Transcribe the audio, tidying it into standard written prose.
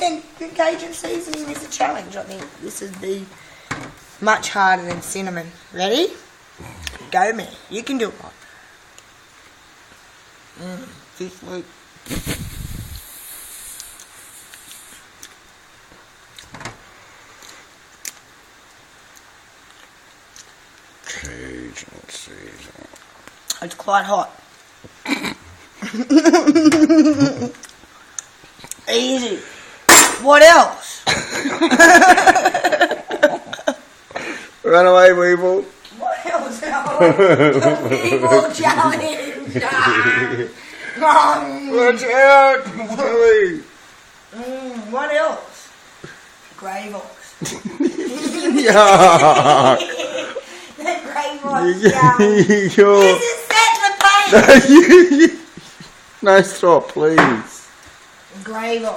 then the Cajun seasoning is a challenge. I think this would be much harder than cinnamon. Ready? Go, me. You can do it. This week. Cajun seasoning. It's quite hot. Easy. What else? Run away, weevil. What else? The people challenge. Watch out, please. What else? Gravox. Yuck. The Gravox challenge. You're... This is set the pace. No, stop, please. Gravox.